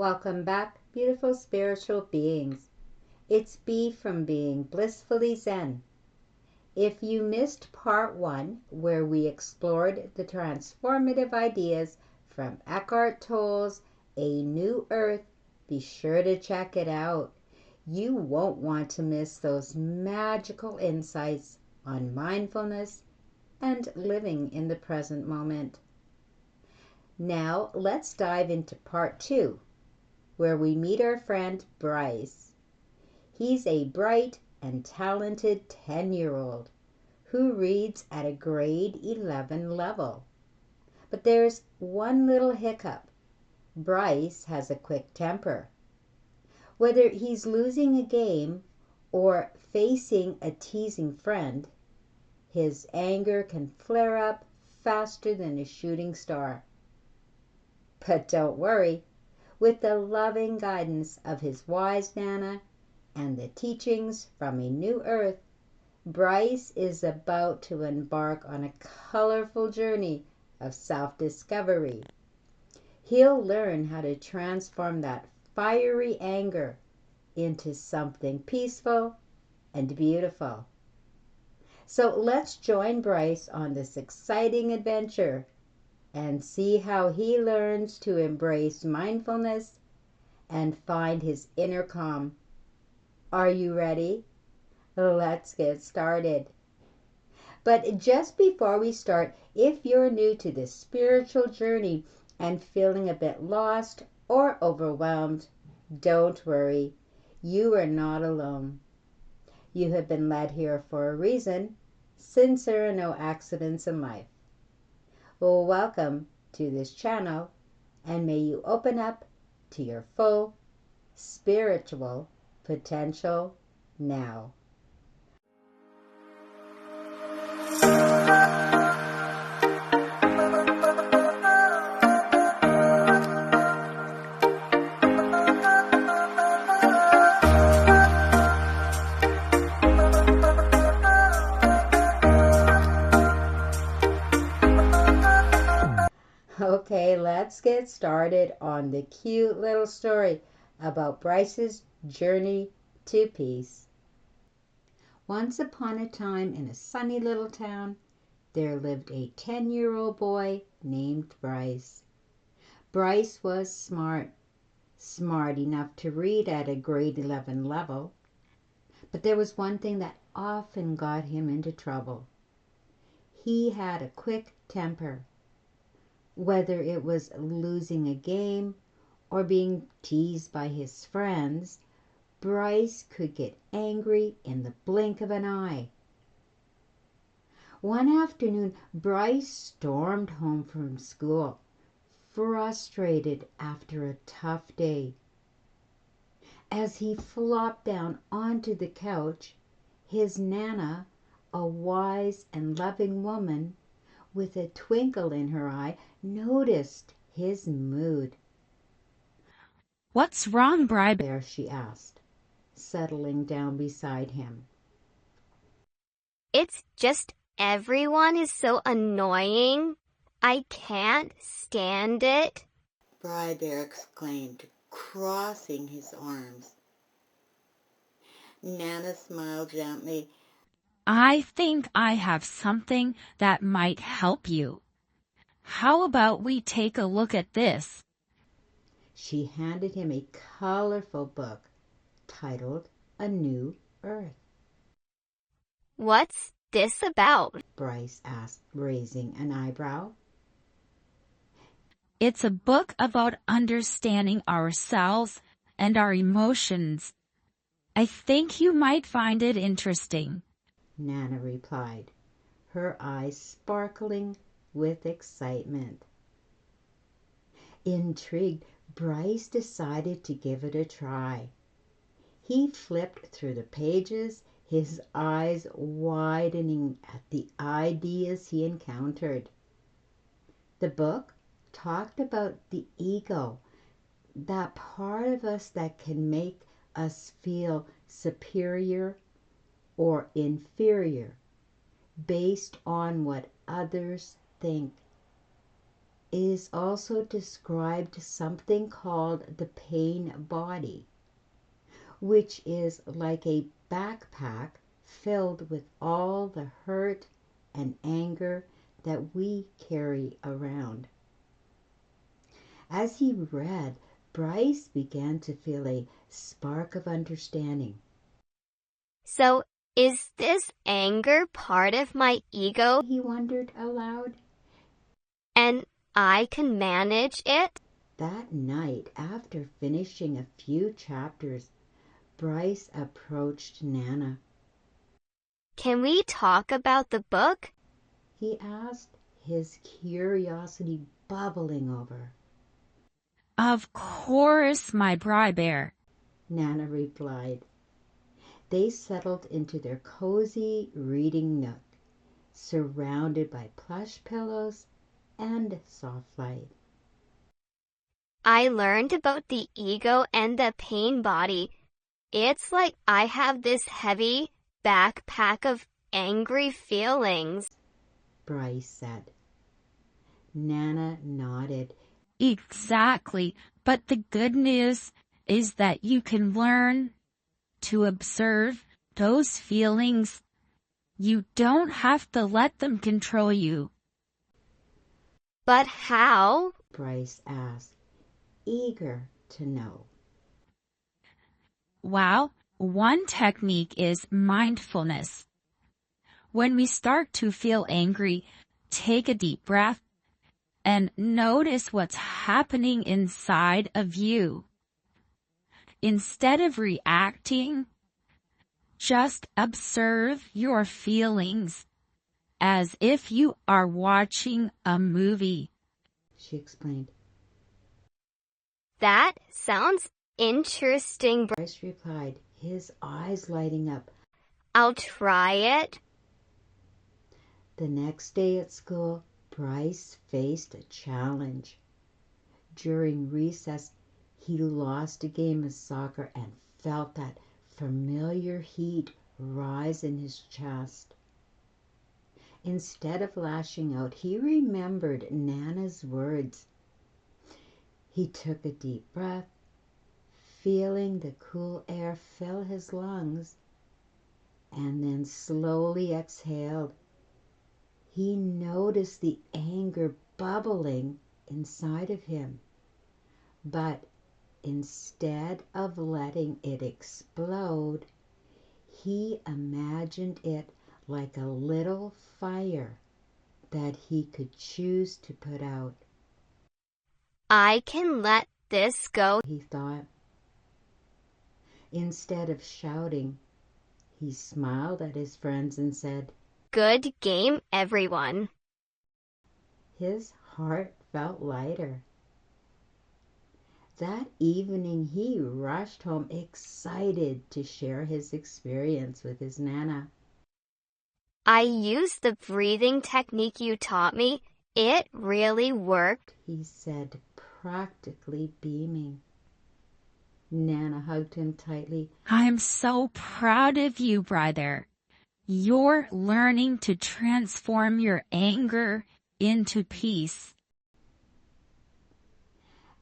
Welcome back, beautiful spiritual beings. It's Bee from Being Blissfully Zen. If you missed part 1, where we explored the transformative ideas from Eckhart Tolle's A New Earth, be sure to check it out. You won't want to miss those magical insights on mindfulness and living in the present moment. Now let's dive into part 2, where we meet our friend Bryce. He's a bright and talented 10-year-old who reads at a grade 11 level. But there's one little hiccup. Bryce has a quick temper. Whether he's losing a game or facing a teasing friend, his anger can flare up faster than a shooting star. But don't worry, with the loving guidance of his wise Nana and the teachings from A New Earth, Bryce is about to embark on a colorful journey of self-discovery. He'll learn how to transform that fiery anger into something peaceful and beautiful. So let's join Bryce on this exciting adventure and see how he learns to embrace mindfulness and find his inner calm. Are you ready? Let's get started. But just before we start, if you're new to this spiritual journey and feeling a bit lost or overwhelmed, don't worry. You are not alone. You have been led here for a reason, since there are no accidents in life. Well, welcome to this channel, and may you open up to your full spiritual potential now. Okay, let's get started on the cute little story about Bryce's journey to peace. Once upon a time in a sunny little town, there lived a 10-year-old boy named Bryce. Bryce was smart enough to read at a grade 11 level. But there was one thing that often got him into trouble. He had a quick temper. Whether it was losing a game or being teased by his friends, Bryce could get angry in the blink of an eye. One afternoon, Bryce stormed home from school, frustrated after a tough day. As he flopped down onto the couch, his Nana, a wise and loving woman with a twinkle in her eye, noticed his mood. "What's wrong, Bryce?" she asked, settling down beside him. It's just everyone is so annoying. I can't stand it, Bryce exclaimed, crossing his arms. Nana smiled gently. "I think I have something that might help you. How about we take a look at this?" She handed him a colorful book titled A New Earth. What's this about? Bryce asked, raising an eyebrow. "It's a book about understanding ourselves and our emotions. I think you might find it interesting," Nana replied, her eyes sparkling with excitement. Intrigued, Bryce decided to give it a try. He flipped through the pages, his eyes widening at the ideas he encountered. The book talked about the ego, that part of us that can make us feel superior or inferior based on what others think. is also described something called the pain body, which is like a backpack filled with all the hurt and anger that we carry around. As he read, Bryce began to feel a spark of understanding. So, is this anger part of my ego? He wondered aloud. And I can manage it? That night, after finishing a few chapters, Bryce approached Nana. Can we talk about the book? He asked, his curiosity bubbling over. Of course, my bear, Nana replied. They settled into their cozy reading nook, surrounded by plush pillows and soft light. I learned about the ego and the pain body. It's like I have this heavy backpack of angry feelings, Bryce said. Nana nodded. Exactly, but the good news is that you can learn to observe those feelings. You don't have to let them control you. But how? Bryce asked, eager to know. Well, one technique is mindfulness. When we start to feel angry, take a deep breath and notice what's happening inside of you. Instead of reacting, just observe your feelings as if you are watching a movie. She explained. That sounds interesting. Bryce replied, his eyes lighting up. I'll try it. The next day at school, Bryce faced a challenge. During recess, he lost a game of soccer and felt that familiar heat rise in his chest. Instead of lashing out, he remembered Nana's words. He took a deep breath, feeling the cool air fill his lungs, and then slowly exhaled. He noticed the anger bubbling inside of him, but instead of letting it explode, he imagined it like a little fire that he could choose to put out. I can let this go, He thought. Instead of shouting, he smiled at his friends and said, Good game, everyone. His heart felt lighter. That evening he rushed home excited to share his experience with his Nana. I used the breathing technique you taught me. It really worked, he said, practically beaming. Nana hugged him tightly. I'm so proud of you, brother. You're learning to transform your anger into peace.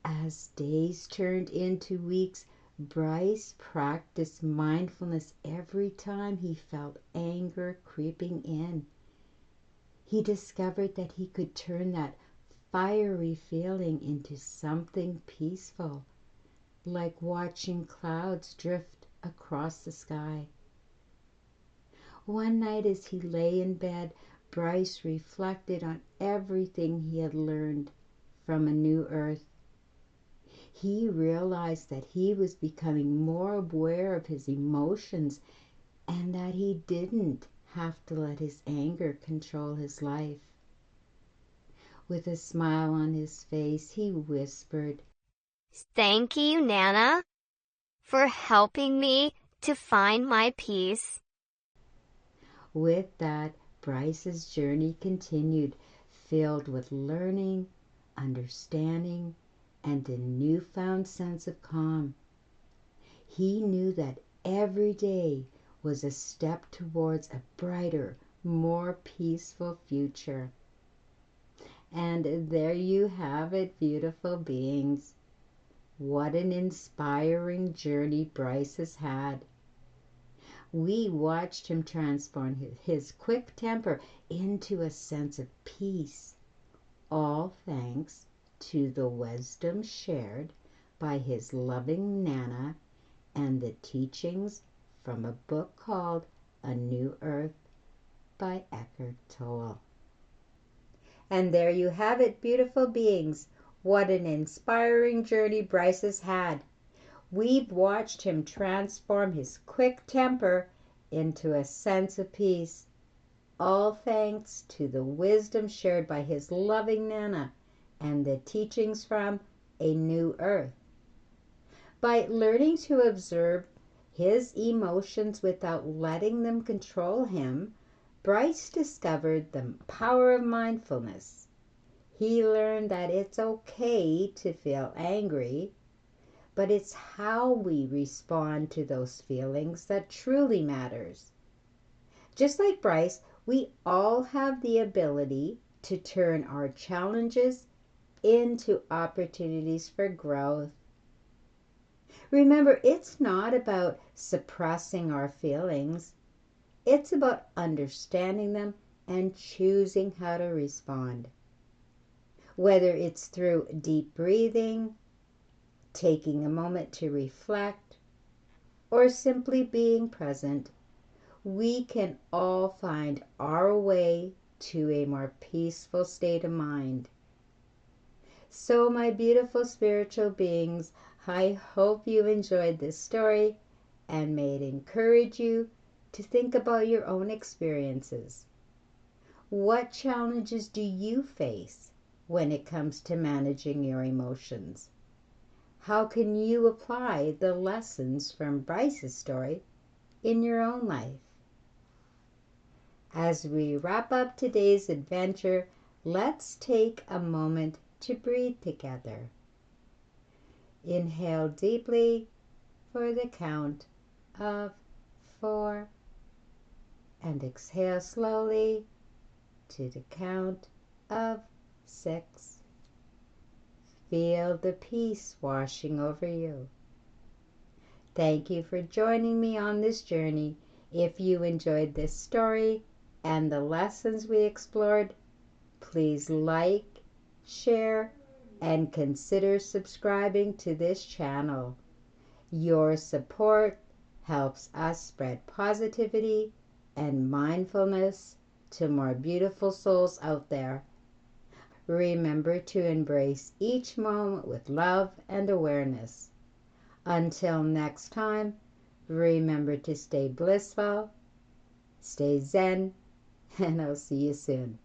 As days turned into weeks, Bryce practiced mindfulness every time he felt anger creeping in. He discovered that he could turn that fiery feeling into something peaceful, like watching clouds drift across the sky. One night as he lay in bed, Bryce reflected on everything he had learned from a new earth. He realized that he was becoming more aware of his emotions and that he didn't have to let his anger control his life. With a smile on his face, he whispered, Thank you, Nana, for helping me to find my peace. With that, Bryce's journey continued, filled with learning, understanding, and a newfound sense of calm. He knew that every day was a step towards a brighter, more peaceful future. And there you have it, beautiful beings. What an inspiring journey Bryce has had. We watched him transform his quick temper into a sense of peace, all thanks to the wisdom shared by his loving Nana and the teachings from a book called A New Earth by Eckhart Tolle. And there you have it, beautiful beings. What an inspiring journey Bryce has had. We've watched him transform his quick temper into a sense of peace, all thanks to the wisdom shared by his loving Nana and the teachings from A New Earth. By learning to observe his emotions without letting them control him, Bryce discovered the power of mindfulness. He learned that it's okay to feel angry, but it's how we respond to those feelings that truly matters. Just like Bryce, we all have the ability to turn our challenges into opportunities for growth. Remember, it's not about suppressing our feelings. It's about understanding them and choosing how to respond. Whether it's through deep breathing, taking a moment to reflect, or simply being present, we can all find our way to a more peaceful state of mind. So, my beautiful spiritual beings, I hope you enjoyed this story and may it encourage you to think about your own experiences. What challenges do you face when it comes to managing your emotions? How can you apply the lessons from Bryce's story in your own life? As we wrap up today's adventure, let's take a moment to breathe together. Inhale deeply for the count of 4 and exhale slowly to the count of 6. Feel the peace washing over you. Thank you for joining me on this journey. If you enjoyed this story and the lessons we explored, please like, share, and consider subscribing to this channel. Your support helps us spread positivity and mindfulness to more beautiful souls out there. Remember to embrace each moment with love and awareness. Until next time, remember to stay blissful, stay zen, and I'll see you soon.